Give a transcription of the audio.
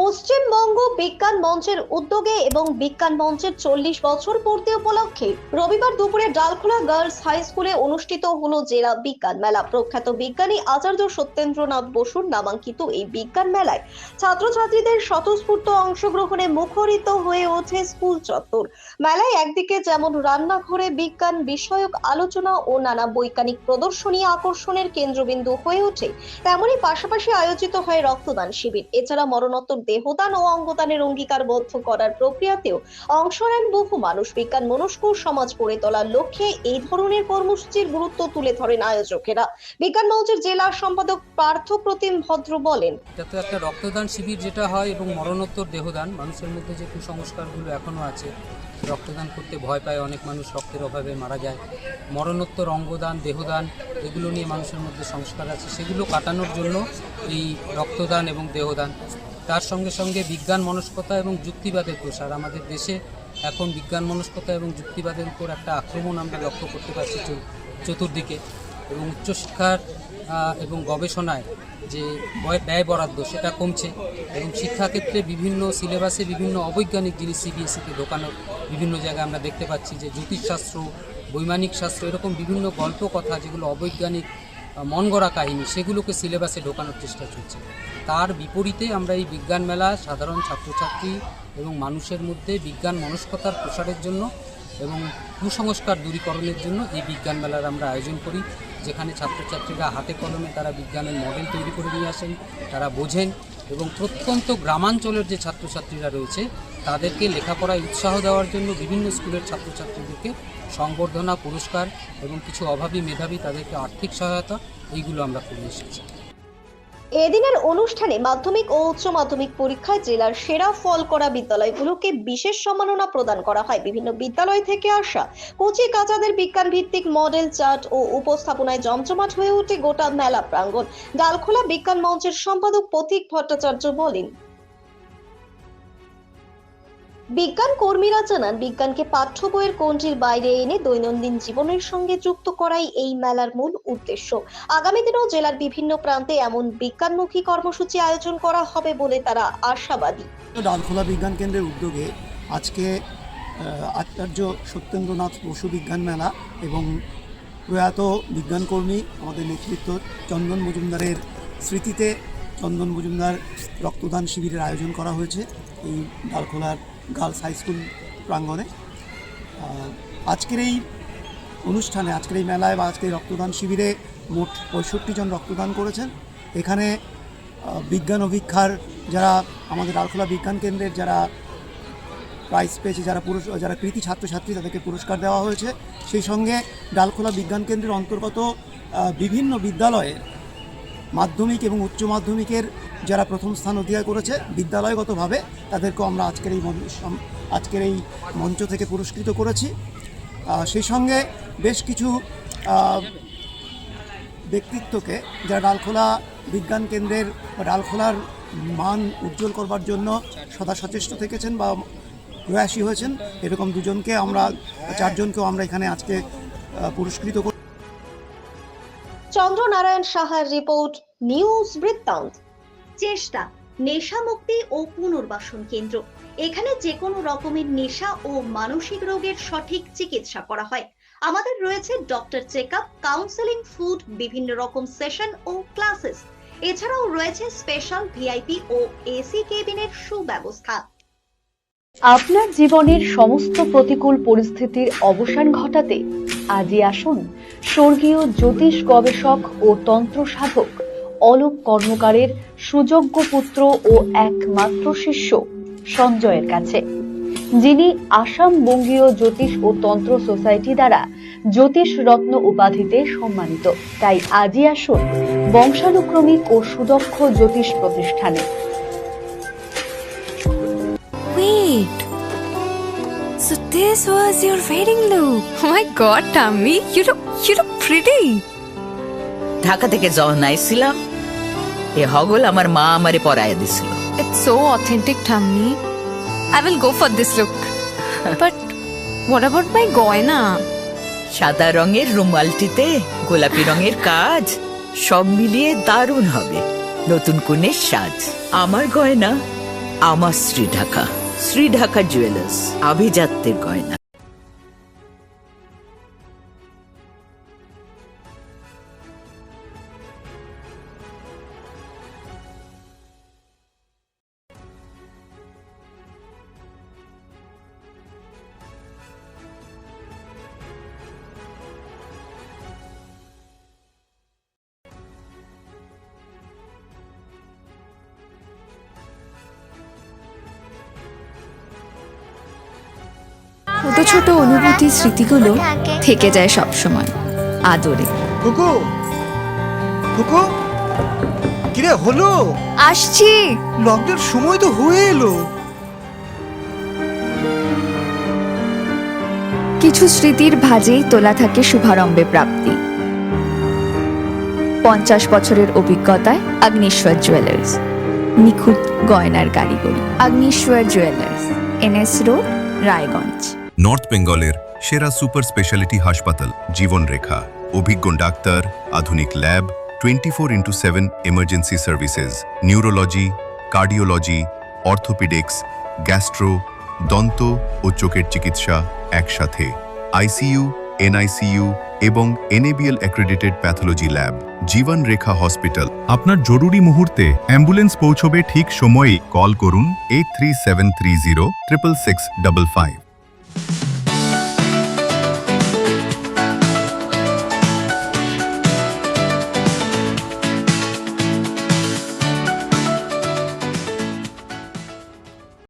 পশ্চিমবঙ্গ বিজ্ঞান মঞ্চের উদ্যোগে এবং বিজ্ঞান মঞ্চের 40 বছর পূর্তি উপলক্ষে রবিবার দুপুরে ডালখোলা গার্লস হাই স্কুলে অনুষ্ঠিত হলো জেলা বিজ্ঞান মেলা। প্রখ্যাত বিজ্ঞানী আচার্য সত্যেন্দ্রনাথ বসুর নামাঙ্কিত এই বিজ্ঞান মেলায় ছাত্রছাত্রীদের স্বতঃস্ফূর্ত অংশগ্রহণে মুখরিত হয়ে ওঠে স্কুল চত্বর। মেলায় একদিকে যেমন রান্নাঘরে বিজ্ঞান বিষয়ক আলোচনা ও নানা বৈজ্ঞানিক প্রদর্শনী আকর্ষণের কেন্দ্রবিন্দু হয়ে ওঠে, তেমনি পাশাপাশি আয়োজিত হয় রক্তদান শিবির। এছাড়া মরণোত্তর দেহদান ও অঙ্গদানের অঙ্গীকারবদ্ধ করার প্রক্রিয়াতেও অংশ নেন বহু মানুষ। বিজ্ঞান মনস্ক সমাজ গড়ে তোলার লক্ষ্যে এই ধরনের কর্মসূচির গুরুত্ব তুলে ধরেন আয়োজকেরা। বিজ্ঞান মঞ্চের জেলা সম্পাদক পার্থ প্রতিম ভদ্র বলেন, যাতে একটা রক্তদান শিবির যেটা হয় এবং মরণোত্তর দেহদান, মানুষের মধ্যে যে কুসংস্কারগুলো এখনও আছে, রক্তদান করতে ভয় পায়, অনেক মানুষ রক্তের অভাবে মারা যায়, মরণোত্তর অঙ্গদান দেহদান এগুলো নিয়ে মানুষের মধ্যে সংস্কার আছে, সেগুলো কাটানোর জন্য এই রক্তদান এবং দেহদান। তার সঙ্গে সঙ্গে বিজ্ঞান মনস্কতা এবং যুক্তিবাদের প্রসার। আমাদের দেশে এখন বিজ্ঞান মনস্কতা এবং যুক্তিবাদের উপর একটা আক্রমণ আমরা লক্ষ্য করতে পারছি চতুর্দিকে, এবং উচ্চশিক্ষার এবং গবেষণায় যে ব্যয় বরাদ্দ সেটা কমছে, এবং শিক্ষাক্ষেত্রে বিভিন্ন সিলেবাসে বিভিন্ন অবৈজ্ঞানিক জিনিস সিবিএসইতে ঢোকানোর বিভিন্ন জায়গায় আমরা দেখতে পাচ্ছি যে জ্যোতিষশাস্ত্র, বৈমানিক শাস্ত্র, এরকম বিভিন্ন গল্প কথা যেগুলো অবৈজ্ঞানিক মন গড়া কাহিনী, সেগুলোকে সিলেবাসে ঢোকানোর চেষ্টা চলছে। তার বিপরীতে আমরা এই বিজ্ঞান মেলা সাধারণ ছাত্রছাত্রী এবং মানুষের মধ্যে বিজ্ঞান মনস্কতার প্রসারের জন্য এবং কুসংস্কার দূরীকরণের জন্য এই বিজ্ঞান মেলার আমরা আয়োজন করি, যেখানে ছাত্রছাত্রীরা হাতে কলমে তারা বিজ্ঞানের মডেল তৈরি করে নিয়ে আসেন, তারা বোঝেন, এবং প্রত্যন্ত গ্রামাঞ্চলের যে ছাত্রছাত্রীরা রয়েছে তাদেরকে লেখাপড়ায় উৎসাহ দেওয়ার জন্য বিভিন্ন স্কুলের ছাত্রছাত্রীদেরকে সংবর্ধনা, পুরস্কার এবং কিছু অভাবী মেধাবী তাদেরকে আর্থিক সহায়তা, এইগুলো আমরা করে এসেছি। এদিনের অনুষ্ঠানে মাধ্যমিক ও উচ্চ মাধ্যমিক পরীক্ষায় জেলার সেরা ফল করা বিদ্যালয়গুলোকে বিশেষ সম্মাননা প্রদান করা হয়। বিভিন্ন বিদ্যালয় থেকে আসা কচি কাচাদের বিজ্ঞান ভিত্তিক মডেল চার্ট ও উপস্থাপনায় জমজমাট হয়ে ওঠে গোটা মেলা প্রাঙ্গণ। ডালখোলা বিজ্ঞান মঞ্চের সম্পাদক পথিক ভট্টাচার্য বলেন, বিজ্ঞান কর্মীরা জানান, বিজ্ঞানকে পাঠ্য বইয়ের কণ্ঠির বাইরে এনে দৈনন্দিন জীবনের সঙ্গে যুক্ত করাই এই মেলার মূল উদ্দেশ্য। আগামী দিনেও জেলার বিভিন্ন প্রান্তে এমন বিজ্ঞানমুখী কর্মসূচি আয়োজন করা হবে বলে তারা আশাবাদী। ডালখোলা বিজ্ঞান কেন্দ্রের উদ্যোগে আজকে আচার্য সত্যেন্দ্রনাথ বসু বিজ্ঞান মেলা এবং প্রয়াত বিজ্ঞানকর্মী আমাদের নেতৃত্ব চন্দন মজুমদারের স্মৃতিতে চন্দন মজুমদার রক্তদান শিবিরের আয়োজন করা হয়েছে এই ডালখোলার গার্লস হাই স্কুল প্রাঙ্গণে। আজকের এই অনুষ্ঠানে, আজকের এই মেলায় বা আজকের রক্তদান শিবিরে মোট 65 জন রক্তদান করেছেন। এখানে বিজ্ঞান অভিক্ষার যারা আমাদের ডালখোলা বিজ্ঞান কেন্দ্রের যারা প্রাইজ পেয়েছে, যারা কৃতি ছাত্রছাত্রী, তাদেরকে পুরস্কার দেওয়া হয়েছে। সেই সঙ্গে ডালখোলা বিজ্ঞান কেন্দ্রের অন্তর্গত বিভিন্ন বিদ্যালয়ে মাধ্যমিক এবং উচ্চ মাধ্যমিকের যারা প্রথম স্থান অধিকার করেছে বিদ্যালয়গতভাবে, তাদেরকেও আমরা আজকের এই মঞ্চ থেকে পুরস্কৃত করেছি। সেই সঙ্গে বেশ কিছু ব্যক্তিত্বকে যারা ডালখোলা বিজ্ঞান কেন্দ্রের বা ডালখোলার মান উজ্জ্বল করবার জন্য সদা সচেষ্ট থেকেছেন বা প্রয়াসী হয়েছেন, এরকম 4 জনকেও আমরা এখানে আজকে পুরস্কৃত করি। চন্দ্রনারায়ণ সাহার রিপোর্ট, নিউজ বৃত্তান্ত। চেষ্টা নেশা মুক্তি ও পুনর্বাসন কেন্দ্র। এখানে যে কোনো রকমের নেশা ও মানসিক রোগের সঠিক চিকিৎসা করা হয়। আমাদের রয়েছে ডক্টর চেকআপ, কাউন্সেলিং, ফুড, বিভিন্ন রকম সেশন ও ক্লাসেস। এছাড়াও রয়েছে স্পেশাল ভিআইপি ও এসি কেবিনের সুব্যবস্থা। আপনার জীবনের সমস্ত প্রতিকূল পরিস্থিতির অবসান ঘটাতে আজই আসুন স্বর্গীয় জ্যোতিষ গবেষক ও তন্ত্র সাধক অলোক কর্মকারের সুযোগ্য পুত্র ও একমাত্র শিষ্য সঞ্জয়ের কাছে, যিনি আসাম বঙ্গীয় জ্যোতিষ ও তন্ত্র সোসাইটি দ্বারা জ্যোতিষ রত্ন উপাধিতে সম্মানিত। তাই আজই আসুন বংশানুক্রমিক ও সুদক্ষ জ্যোতিষ প্রতিষ্ঠানে। Wait, so this was your wedding look? Oh my God, Tammy, you look pretty. Dhaka থেকে যখন আইছিলাম, এ হগল আমার মা আমারে পরাইয়া দিছিল। It's so authentic, Tammy. I will go for this look. But what about my goina? সাদা রঙের রুমালটিতে গোলাপি রঙের কাজ, সব মিলিয়ে দারুণ হবে নতুন কনের সাজ। আমার গয়না আমার শ্রী ঢাকা জুয়েলার্স, আভিজাত্যের গয়না। ছোট ছোট অনুভূতি স্মৃতিগুলো থেকে যায় সব সময় আদরে। কুকু কুকু কিরে হলো? আসছি। লকডাউন সময় তো হয়ে এলো। কিছু স্মৃতির ভাজেই তোলা থাকে শুভারম্ভে প্রাপ্তি। 50 বছরের অভিজ্ঞতায় আগ্নেশ্বর জুয়েলার্স, নিখুঁত গয়নার কারিগরি। Agneshwar jewellers, NS road, Raiganj. North বেঙ্গলের সেরা সুপার স্পেশালিটি হাসপাতাল জীবনরেখা, অভিজ্ঞ ডাক্তার, আধুনিক lab, 24x7 emergency services, neurology, cardiology, orthopaedics, gastro, দন্ত ও চোখের চিকিৎসা একসাথে, ICU, NICU এবং NABL অ্যাক্রেডিটেড প্যাথোলজি ল্যাব। জীবন রেখা হসপিটাল। আপনার জরুরি মুহূর্তে অ্যাম্বুলেন্স পৌঁছবে ঠিক সময়ে। কল করুন 83730 66655।